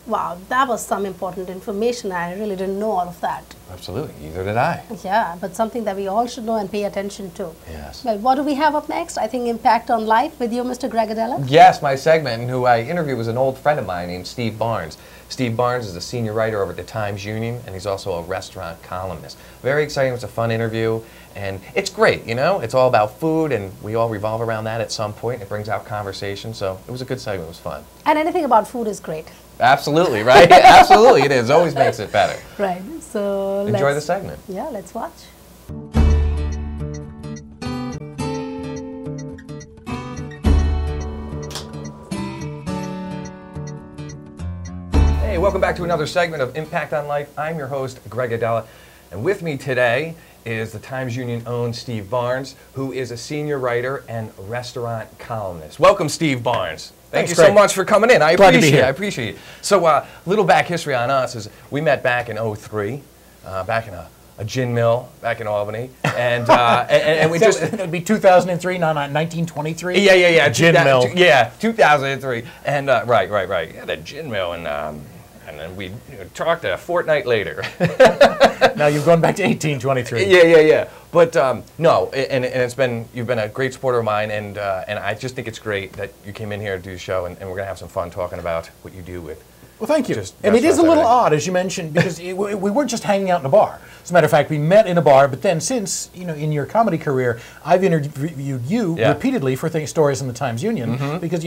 Wow, that was some important information. I really didn't know all of that. Absolutely, either did I. Yeah, but something that we all should know and pay attention to. Yes. Well, what do we have up next? I think Impact on Life with you, Mr. Greg Aidala. Yes, my segment, and who I interviewed was an old friend of mine named Steve Barnes. Steve Barnes is a senior writer over at the Times-Union, and he's also a restaurant columnist. Very exciting. It was a fun interview, and it's great, you know? It's all about food, and we all revolve around that at some point. It brings out conversation, so it was a good segment. It was fun. And anything about food is great. Absolutely, right? Absolutely, it is. Always makes it better. Right. So enjoy the segment. Yeah, let's watch. Hey, welcome back to another segment of Impact on Life. I'm your host, Greg Aidala, and with me today is the Times-Union-owned Steve Barnes, who is a senior writer and restaurant columnist. Welcome, Steve Barnes. Thank you so much for coming in. I appreciate it. So a little back history on us is we met back in '03, back in a gin mill back in Albany, and we just it'd be 2003, not 1923. Yeah. Gin mill. Yeah, 2003, and right. Yeah, the gin mill, and then we talked a fortnight later. Now you've gone back to 1823. Yeah. But no, and you've been a great supporter of mine, and I just think it's great that you came in here to do the show, and we're gonna have some fun talking about what you do with. Well, thank you. And it is a little odd, as you mentioned, because we weren't just hanging out in a bar. As a matter of fact, we met in a bar, but then since, in your comedy career, I've interviewed you repeatedly for stories in the Times-Union, because,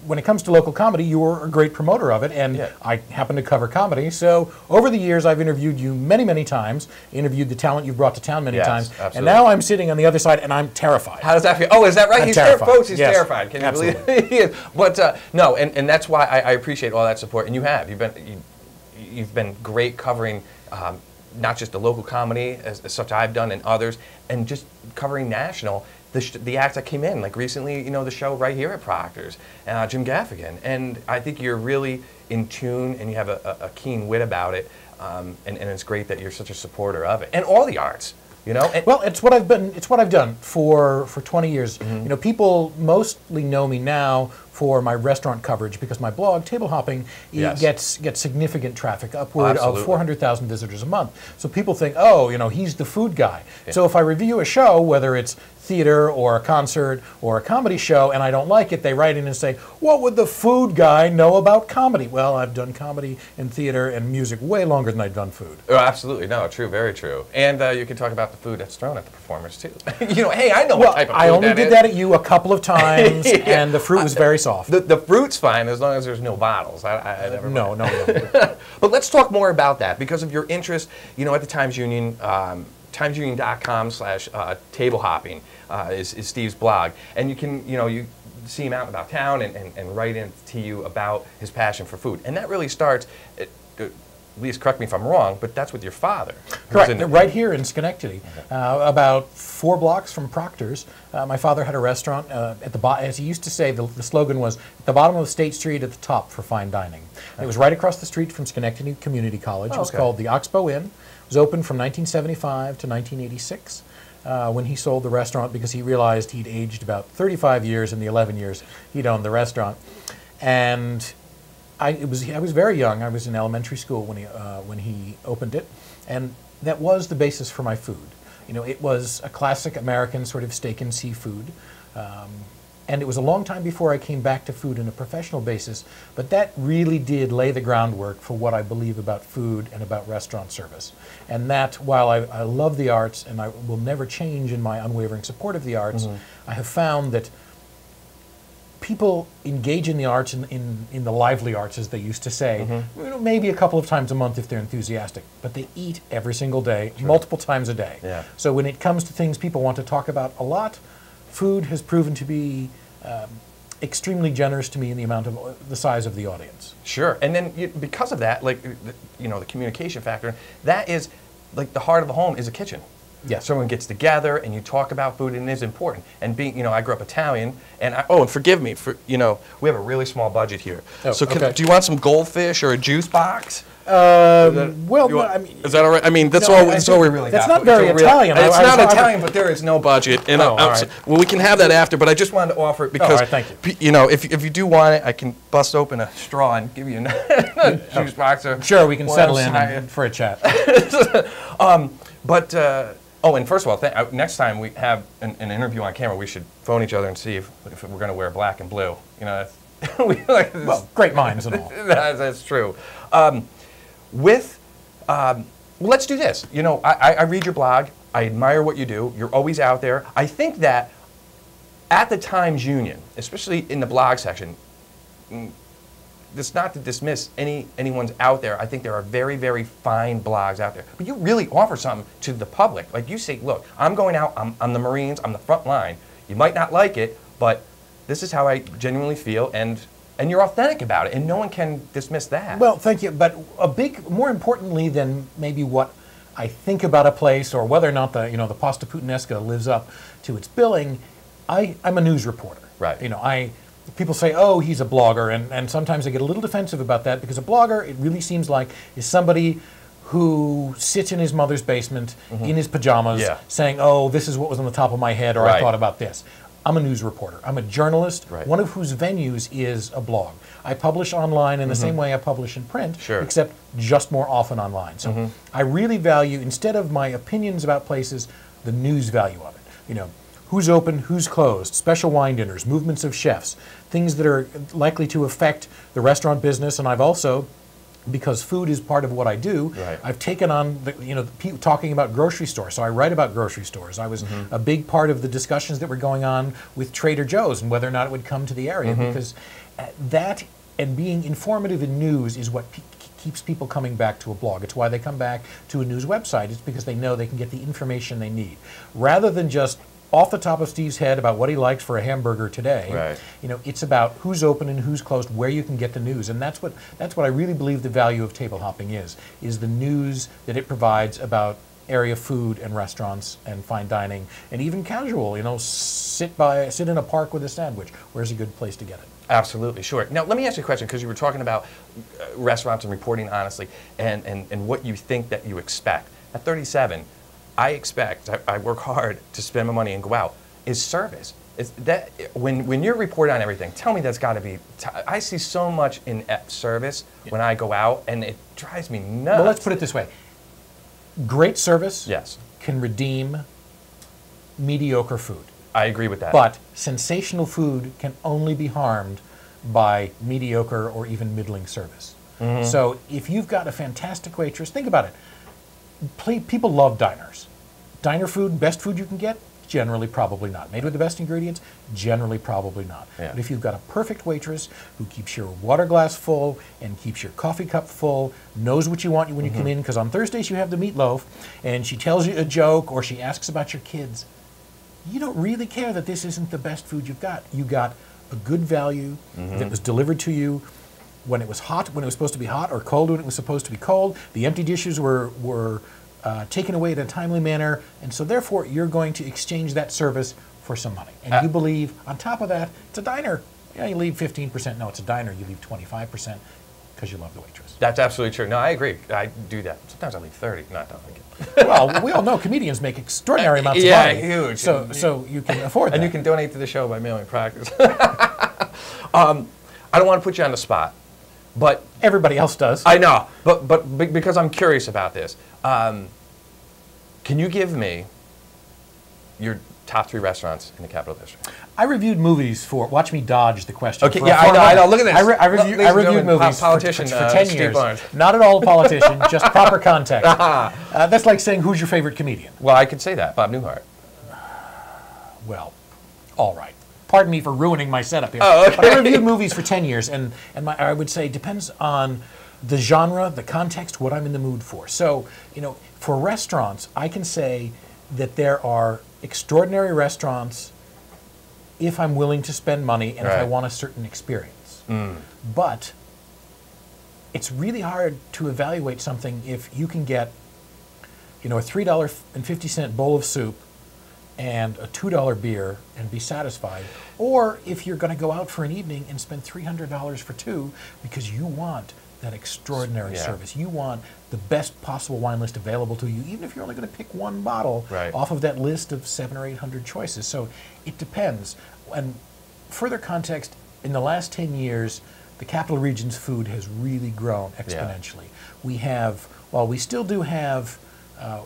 when it comes to local comedy, you were a great promoter of it, and I happen to cover comedy. So over the years, I've interviewed you many, many times, interviewed the talent you've brought to town many times, absolutely. And now I'm sitting on the other side, and I'm terrified. How does that feel? Oh, is that right? I'm He's terrified. Folks, he's yes. terrified. Can you believe it? He is. But no, and that's why I appreciate all that support. And you've been great covering not just the local comedy as such I've done and others, and just covering national the acts that came in, like recently, the show right here at Proctor's, Jim Gaffigan, and I think you're really in tune and you have a keen wit about it, and it's great that you're such a supporter of it and all the arts. Well, it's what I've done for 20 years. People mostly know me now for my restaurant coverage because my blog, Table Hopping, gets significant traffic, upward of 400,000 visitors a month. So people think, oh, he's the food guy. Yeah. So if I review a show, whether it's theater or a concert or a comedy show, and I don't like it, they write in and say, what would the food guy know about comedy? Well, I've done comedy and theater and music way longer than I've done food. Oh, absolutely. No, true, very true. And you can talk about the food that's thrown at the performers, too. Hey, I know what type of food I only did that at you a couple of times, and the fruit was very soft. The fruit's fine as long as there's no bottles. I never No. But let's talk more about that because of your interest, at the Times-Union, timesunion.com/table hopping is Steve's blog. And you can, you see him out and about town and write in to you about his passion for food. And that really starts, at least correct me if I'm wrong, but that's with your father. Correct, right here in Schenectady, about 4 blocks from Proctor's. My father had a restaurant at the bottom, as he used to say, the slogan was, at the bottom of State Street at the top for fine dining. It was right across the street from Schenectady Community College. It was called the Oxbow Inn. It was open from 1975 to 1986. When he sold the restaurant because he realized he'd aged about 35 years in the 11 years he'd owned the restaurant. And I was very young. I was in elementary school when he opened it, and that was the basis for my food. It was a classic American sort of steak and seafood, and it was a long time before I came back to food on a professional basis. But that really did lay the groundwork for what I believe about food and about restaurant service. And that, while I love the arts and I will never change in my unwavering support of the arts, I have found that people engage in the arts, in the lively arts, as they used to say, maybe a couple of times a month if they're enthusiastic, but they eat every single day, multiple times a day. Yeah. So when it comes to things people want to talk about a lot, food has proven to be extremely generous to me in the amount of the size of the audience. Sure, and then because of that, like the communication factor, that is like the heart of the home is a kitchen. Yes. So everyone gets together and you talk about food, and it is important. And being, I grew up Italian, and and forgive me for, we have a really small budget here. Oh, so okay. do you want some goldfish or a juice box? Well, I mean, is that all right? I mean, that's no, all we really that's got. not very Italian. It's not Italian, but there is no budget. And all right. well, we can have that after, but I just wanted to offer it because, all right, thank you. If you do want it, I can bust open a straw and give you a juice box. Or Sure, we can settle in for a chat. And first of all, next time we have an interview on camera, we should phone each other and see if we're going to wear black and blue. Well, great minds and all. That's true. Let's do this. I read your blog. I admire what you do. You're always out there. I think that at the Times Union, especially in the blog section, it's not to dismiss anyone's out there. I think there are very, very fine blogs out there. But you really offer something to the public. Like you say, look, I'm going out, I'm the Marines, I'm the front line. You might not like it, but this is how I genuinely feel, and you're authentic about it, and no one can dismiss that. Well, thank you. But more importantly than maybe what I think about a place or whether or not the pasta puttanesca lives up to its billing, I'm a news reporter. Right. People say, oh, he's a blogger, and sometimes I get a little defensive about that because a blogger, it really seems like, is somebody who sits in his mother's basement in his pajamas saying, oh, this is what was on the top of my head, or I thought about this. I'm a news reporter. I'm a journalist, one of whose venues is a blog. I publish online in the same way I publish in print, except just more often online. So I really value, instead of my opinions about places, the news value of it. Who's open, who's closed, special wine dinners, movements of chefs, things that are likely to affect the restaurant business. And I've also, because food is part of what I do, I've taken on talking about grocery stores. So I write about grocery stores. I was a big part of the discussions that were going on with Trader Joe's and whether or not it would come to the area, because that and being informative in news is what keeps people coming back to a blog. It's why they come back to a news website. It's because they know they can get the information they need, rather than just off the top of Steve's head about what he likes for a hamburger today. It's about who's open and who's closed, where you can get the news, and that's what I really believe the value of table hopping is the news that it provides about area food and restaurants and fine dining and even casual. Sit in a park with a sandwich. Where's a good place to get it? Absolutely, sure. Now, let me ask you a question, because you were talking about restaurants and reporting honestly and what you think that you expect. At 37, I work hard to spend my money and go out, is service. Is that when you're reporting on everything, tell me that's got to be, I see so much in service when I go out, and it drives me nuts. Well, let's put it this way. Great service can redeem mediocre food. I agree with that. But sensational food can only be harmed by mediocre or even middling service. So if you've got a fantastic waitress, think about it. People love diners. Diner food, best food you can get? Generally, probably not. Made with the best ingredients? Generally, probably not. But if you've got a perfect waitress who keeps your water glass full and keeps your coffee cup full, knows what you want when you come in, because on Thursdays you have the meatloaf, and she tells you a joke or she asks about your kids, you don't really care that this isn't the best food you've got. You got a good value that was delivered to you when it was hot, when it was supposed to be hot, or cold when it was supposed to be cold. The empty dishes were taken away in a timely manner, and so therefore you're going to exchange that service for some money. And you believe, on top of that, it's a diner. You leave 15%. No, it's a diner. You leave 25% because you love the waitress. That's absolutely true. No, I agree. I do that. Sometimes I leave 30. Not thinking. Well, we all know comedians make extraordinary amounts of money. Yeah, huge. So you can afford that. And you can donate to the show by mailing practice. I don't want to put you on the spot, but everybody else does. I know, but because I'm curious about this, can you give me your top 3 restaurants in the Capital District? I reviewed movies for. Watch me dodge the question. Okay, yeah, I know. Look at this. I reviewed movies for 10 years. Barnes. Not at all a politician, just proper context. That's like saying, who's your favorite comedian? Well, I could say that, Bob Newhart. Well, all right. Pardon me for ruining my setup here. Oh, okay. But I reviewed movies for 10 years, and I would say it depends on the genre, the context, what I'm in the mood for. So, for restaurants, I can say that there are extraordinary restaurants if I'm willing to spend money and if I want a certain experience. But it's really hard to evaluate something if you can get you know, a $3.50 bowl of soup and a $2 beer and be satisfied. Or if you're going to go out for an evening and spend $300 for two because you want that extraordinary service. You want the best possible wine list available to you, even if you're only going to pick one bottle off of that list of 700 or 800 choices. So it depends. And further context, in the last 10 years, the capital region's food has really grown exponentially. We have, while we still do have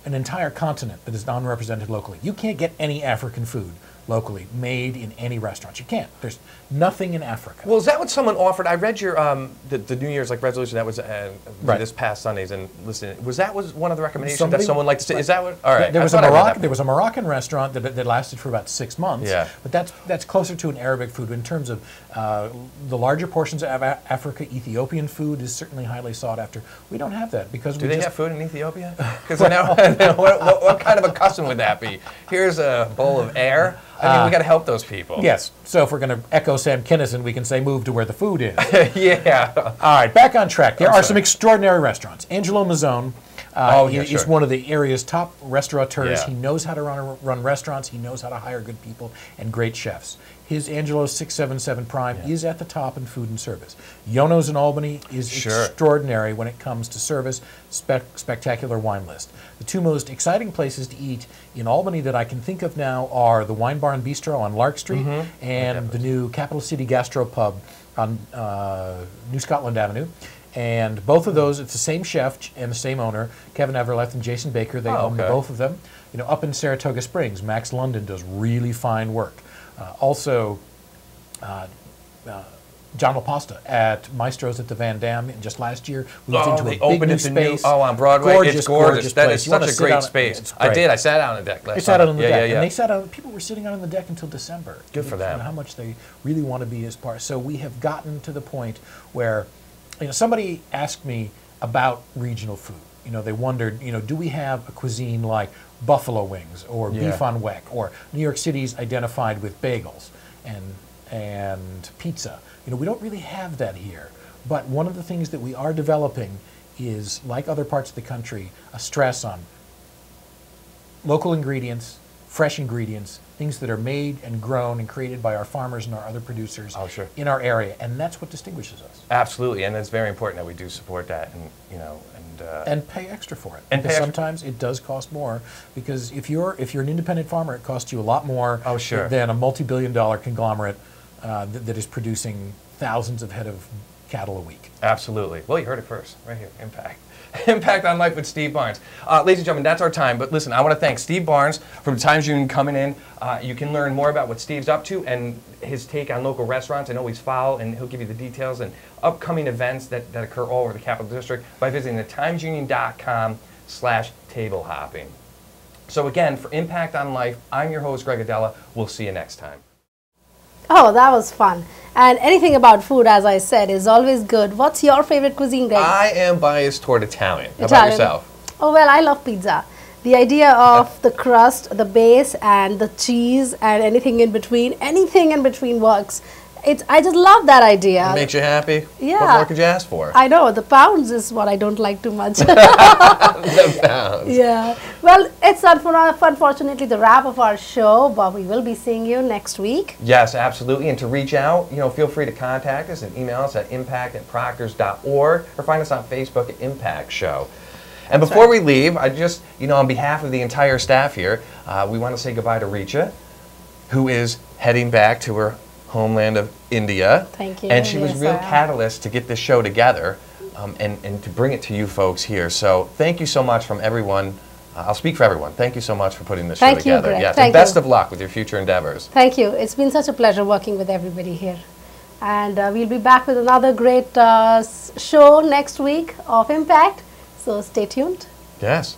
an entire continent that is non-represented locally. You can't get any African food locally made in any restaurants. You can't. There's nothing in Africa. Well, is that what someone offered? I read your the New Year's resolution that was this past Sundays, and listen, was one of the recommendations that someone liked to say? Is that what? All right. There was a Moroccan restaurant that lasted for about 6 months. Yeah. But that's closer to an Arabic food in terms of the larger portions of Africa. Ethiopian food is certainly highly sought after. We don't have that because do they have food in Ethiopia? Because what kind of a custom would that be? Here's a bowl of air. I mean, we got to help those people. Yes. So if we're going to echo Sam Kinison, we can say move to where the food is. Yeah. All right, back on track. There are some extraordinary restaurants. Angelo Mazzone is one of the area's top restaurateurs. Yeah. He knows how to run restaurants. He knows how to hire good people and great chefs. His Angelo's 677 Prime is at the top in food and service. Yono's in Albany is extraordinary when it comes to service, spectacular wine list. The two most exciting places to eat in Albany that I can think of now are the Wine Bar and Bistro on Lark Street and the new Capital City Gastro Pub on New Scotland Avenue. And both of those, it's the same chef and the same owner, Kevin Everleth and Jason Baker. They own both of them. You know, up in Saratoga Springs, Max London does really fine work. Also, John LaPasta at Maestro's at the Van Dam. Just last year, we went into a big new space. On Broadway. Gorgeous, gorgeous That place. is such a great space. I did. I sat out on the deck last They sat out on the deck. Yeah. And they sat out. People were sitting out on the deck until December. Good for them. How much they really want to be as part. So we have gotten to the point where, you know, somebody asked me about regional food. You know, they wondered, you know, do we have a cuisine like buffalo wings or beef on weck, or New York City's identified with bagels and pizza. You know, we don't really have that here. But one of the things that we are developing is, like other parts of the country, a stress on local ingredients, fresh ingredients, things that are made and grown and created by our farmers and our other producers in our area, and that's what distinguishes us. Absolutely, and it's very important that we do support that, and you know, and pay extra for it. And sometimes it does cost more, because if you're an independent farmer, it costs you a lot more than a multi-billion-dollar conglomerate that is producing thousands of head of cattle a week. Absolutely. Well, you heard it first, right here. Impact. Impact on Life with Steve Barnes. Ladies and gentlemen, that's our time. But listen, I want to thank Steve Barnes from the Times Union coming in. You can learn more about what Steve's up to and his take on local restaurants. I know he's foul, and he'll give you the details and upcoming events that occur all over the Capital District by visiting the timesunion.com/table hopping. So again, for Impact on Life, I'm your host, Greg Aidala. We'll see you next time. Oh, that was fun. And anything about food, as I said, is always good. What's your favorite cuisine, Greg? I am biased toward Italian. How about yourself? Oh, well, I love pizza. The idea of the crust, the base, and the cheese, and anything in between works. I just love that idea. It makes you happy? Yeah. What more could you ask for? I know. The pounds is what I don't like too much. The pounds. Yeah. Well, it's unfortunately the wrap of our show, but we will be seeing you next week. Yes, absolutely. And to reach out, you know, feel free to contact us and email us at impact@proctors.org or find us on Facebook at Impact Show. And before we leave, I just, you know, on behalf of the entire staff here, we want to say goodbye to Richa, who is heading back to her homeland of India. Thank you. And she was a real catalyst to get this show together and to bring it to you folks here. So thank you so much from everyone. I'll speak for everyone. Thank you so much for putting this show together. Greg. Yes, Thank and best you. of luck with your future endeavors. Thank you. It's been such a pleasure working with everybody here. And we'll be back with another great show next week of Impact. So stay tuned. Yes.